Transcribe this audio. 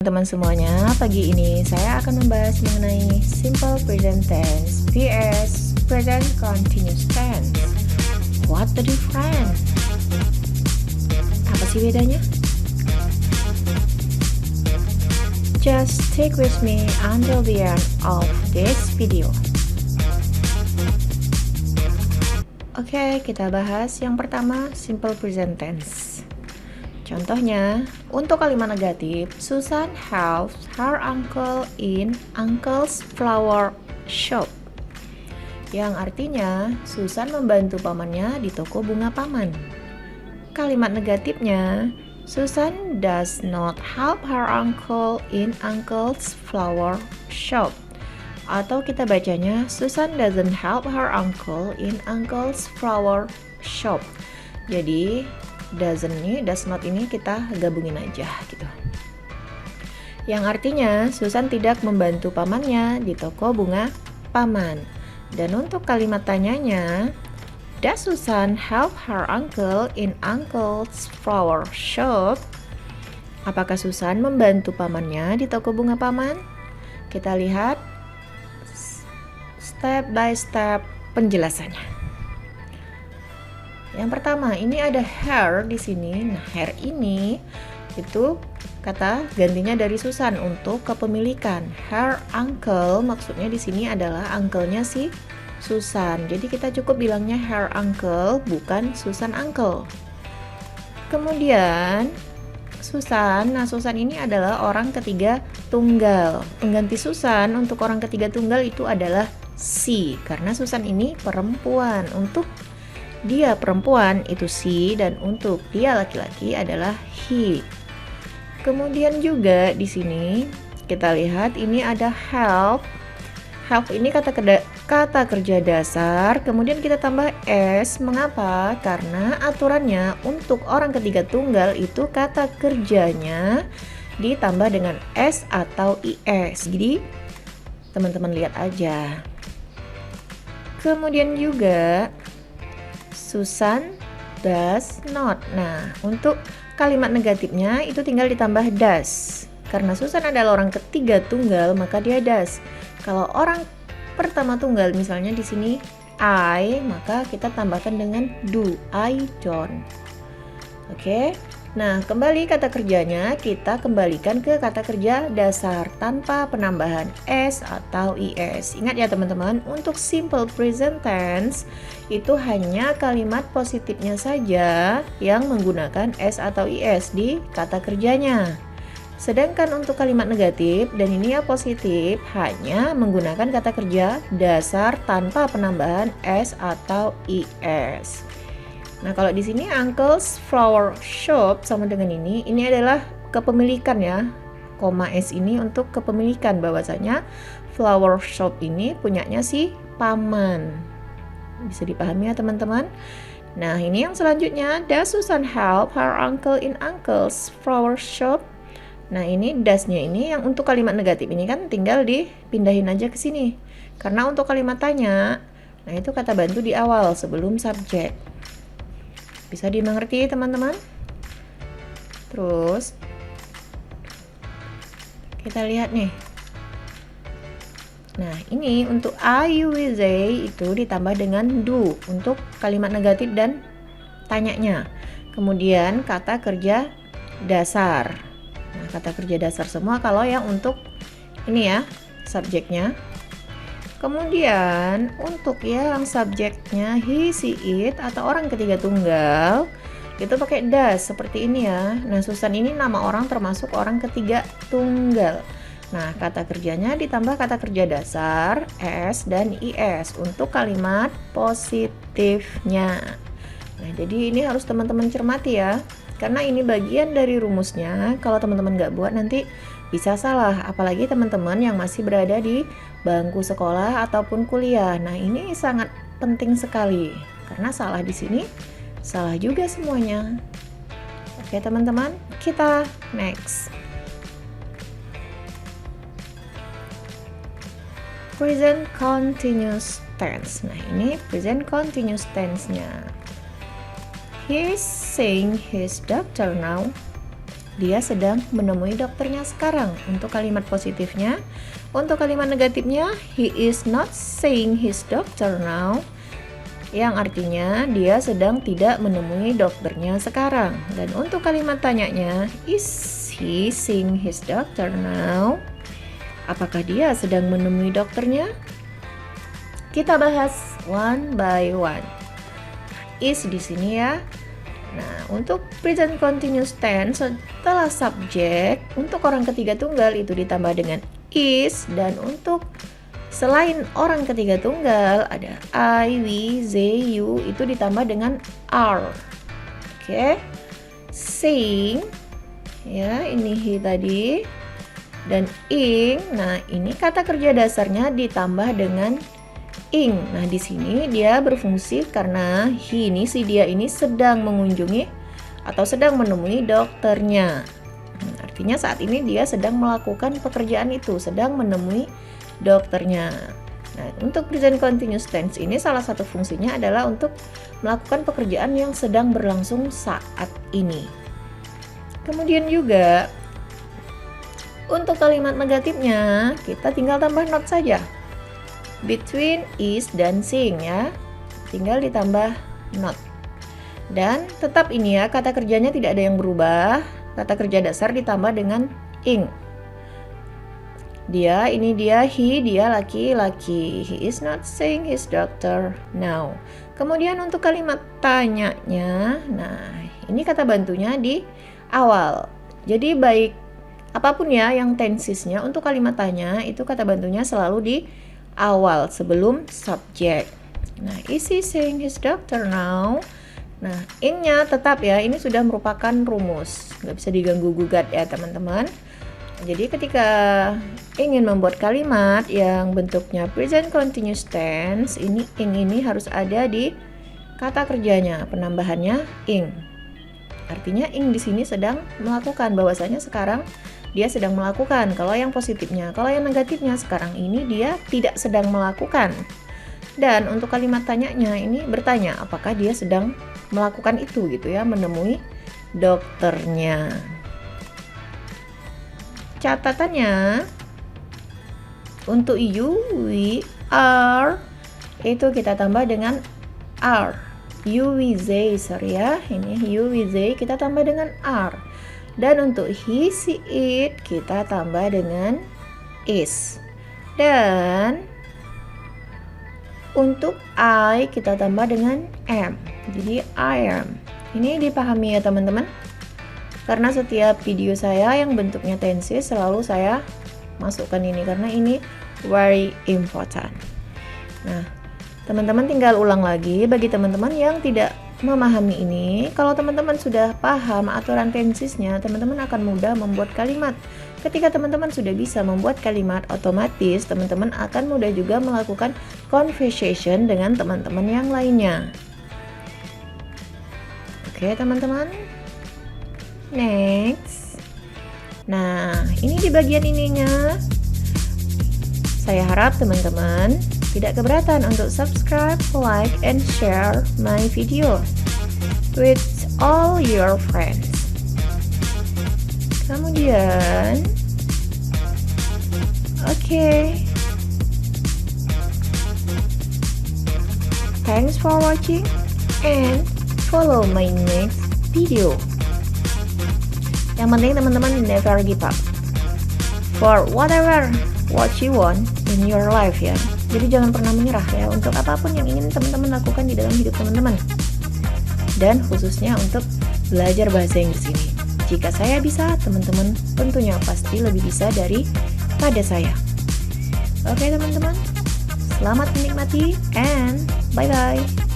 Teman semuanya, pagi ini saya akan membahas mengenai simple present tense vs present continuous tense. What the difference? Apa sih bedanya? Just stick with me until the end of this video. Oke, kita bahas yang pertama, simple present tense. Contohnya, untuk kalimat negatif, Susan helps her uncle in uncle's flower shop. Yang artinya, Susan membantu pamannya di toko bunga paman. Kalimat negatifnya, Susan does not help her uncle in uncle's flower shop. Atau kita bacanya, Susan doesn't help her uncle in uncle's flower shop. Jadi, does not ini kita gabungin aja gitu. Yang artinya Susan tidak membantu pamannya di toko bunga paman. Dan untuk kalimat tanyanya, does Susan help her uncle in uncle's flower shop? Apakah Susan membantu pamannya di toko bunga paman? Kita lihat step by step penjelasannya. Yang pertama, ini ada her di sini. Nah, her ini itu kata gantinya dari Susan untuk kepemilikan. Her uncle maksudnya di sini adalah uncle-nya si Susan. Jadi kita cukup bilangnya her uncle, bukan Susan uncle. Kemudian Susan, nah Susan ini adalah orang ketiga tunggal. Pengganti Susan untuk orang ketiga tunggal itu adalah she, karena Susan ini perempuan. Untuk dia perempuan itu she, dan untuk dia laki-laki adalah he. Kemudian juga di sini kita lihat ini ada help. Help ini kata kerja dasar, kemudian kita tambah s. Mengapa? Karena aturannya untuk orang ketiga tunggal itu kata kerjanya ditambah dengan s atau is. Jadi teman-teman lihat aja. Kemudian juga Susan does not. Nah, untuk kalimat negatifnya itu tinggal ditambah does. Karena Susan adalah orang ketiga tunggal, maka dia does. Kalau orang pertama tunggal, misalnya di sini I, maka kita tambahkan dengan do. I don't. Oke. Nah, kembali kata kerjanya kita kembalikan ke kata kerja dasar tanpa penambahan s atau is. Ingat ya teman-teman, untuk simple present tense itu hanya kalimat positifnya saja yang menggunakan s atau is di kata kerjanya. Sedangkan untuk kalimat negatif, dan ini ya positif, hanya menggunakan kata kerja dasar tanpa penambahan s atau is. Nah, kalau di sini uncle's flower shop sama dengan ini adalah kepemilikan ya. Koma s ini untuk kepemilikan, bahwasanya flower shop ini punyanya si paman. Bisa dipahami ya teman-teman? Nah, ini yang selanjutnya, does Susan help her uncle in uncle's flower shop? Nah, ini does-nya ini yang untuk kalimat negatif ini kan tinggal dipindahin aja ke sini. Karena untuk kalimat tanya, nah itu kata bantu di awal sebelum subjek. Bisa dimengerti teman-teman? Terus kita lihat nih. Nah, ini untuk are you with they itu ditambah dengan do untuk kalimat negatif dan tanyanya. Kemudian kata kerja dasar. Nah, kata kerja dasar semua kalau yang untuk ini ya, subjeknya. Kemudian untuk yang subjeknya he, she, it atau orang ketiga tunggal itu pakai does seperti ini ya. Nah, Susan ini nama orang termasuk orang ketiga tunggal. Nah, kata kerjanya ditambah kata kerja dasar s dan is untuk kalimat positifnya. Nah, jadi ini harus teman-teman cermati ya, karena ini bagian dari rumusnya. Kalau teman-teman nggak buat nanti bisa salah, apalagi teman-teman yang masih berada di bangku sekolah ataupun kuliah. Nah, ini sangat penting sekali, karena salah di sini salah juga semuanya. Oke teman-teman, kita next. Present continuous tense. Nah, ini present continuous tense-nya. He's seeing his doctor now. dia sedang menemui dokternya sekarang untuk kalimat positifnya. Untuk kalimat negatifnya, he is not seeing his doctor now, yang artinya dia sedang tidak menemui dokternya sekarang. Dan untuk kalimat tanyanya, is he seeing his doctor now? Apakah dia sedang menemui dokternya? Kita bahas one by one. Is di sini ya. Nah, untuk present continuous tense setelah subjek, untuk orang ketiga tunggal itu ditambah dengan is, dan untuk selain orang ketiga tunggal ada I, we, they, you itu ditambah dengan are. Oke. Seeing ya, ini he tadi, dan ing. Nah, ini kata kerja dasarnya ditambah dengan ing. Nah, di sini dia berfungsi karena he ini, si dia ini sedang mengunjungi atau sedang menemui dokternya. Artinya saat ini dia sedang melakukan pekerjaan itu, sedang menemui dokternya. Nah, untuk present continuous tense ini salah satu fungsinya adalah untuk melakukan pekerjaan yang sedang berlangsung saat ini. Kemudian juga untuk kalimat negatifnya kita tinggal tambah not saja. Between is dan seeing ya, tinggal ditambah not. Dan tetap ini ya, kata kerjanya tidak ada yang berubah. Kata kerja dasar ditambah dengan ing. Dia, ini dia, he, dia laki-laki. He is not seeing his doctor now. Kemudian untuk kalimat tanyanya, nah ini kata bantunya di awal. Jadi baik apapun ya yang tensesnya, untuk kalimat tanya itu kata bantunya selalu di awal sebelum subjek. Nah, is he seeing his doctor now? Nah, ingnya tetap ya, ini sudah merupakan rumus, nggak bisa diganggu gugat ya teman-teman. Jadi ketika ingin membuat kalimat yang bentuknya present continuous tense, ini ing ini harus ada di kata kerjanya, penambahannya ing. Artinya ing di sini sedang melakukan, bahwasanya sekarang dia sedang melakukan. Kalau yang positifnya, kalau yang negatifnya sekarang ini dia tidak sedang melakukan. Dan untuk kalimat tanyanya ini bertanya apakah dia sedang melakukan itu gitu ya, menemui dokternya. Catatannya untuk you, we, are itu kita tambah dengan are. You, we, they, sorry ya, ini you, we, they kita tambah dengan are. Dan untuk he, she, it kita tambah dengan is. Dan untuk I kita tambah dengan am. Jadi I am. Ini dipahami ya teman-teman. Karena setiap video saya yang bentuknya tenses selalu saya masukkan ini karena ini very important. Nah, teman-teman tinggal ulang lagi bagi teman-teman yang tidak memahami ini. Kalau teman-teman sudah paham aturan tensesnya, teman-teman akan mudah membuat kalimat. Ketika teman-teman sudah bisa membuat kalimat, otomatis teman-teman akan mudah juga melakukan conversation dengan teman-teman yang lainnya. Oke teman-teman, next. Nah, ini di bagian ininya. Saya harap teman-teman tidak keberatan untuk subscribe, like, and share my video with all your friends. Kemudian, oke. Thanks for watching and follow my next video. Yang penting teman-teman never give up for whatever what you want in your life ya. Jadi jangan pernah menyerah ya untuk apapun yang ingin teman-teman lakukan di dalam hidup teman-teman. Dan khususnya untuk belajar bahasa Inggris ini. Jika saya bisa, teman-teman tentunya pasti lebih bisa daripada saya. Oke teman-teman, selamat menikmati and bye-bye.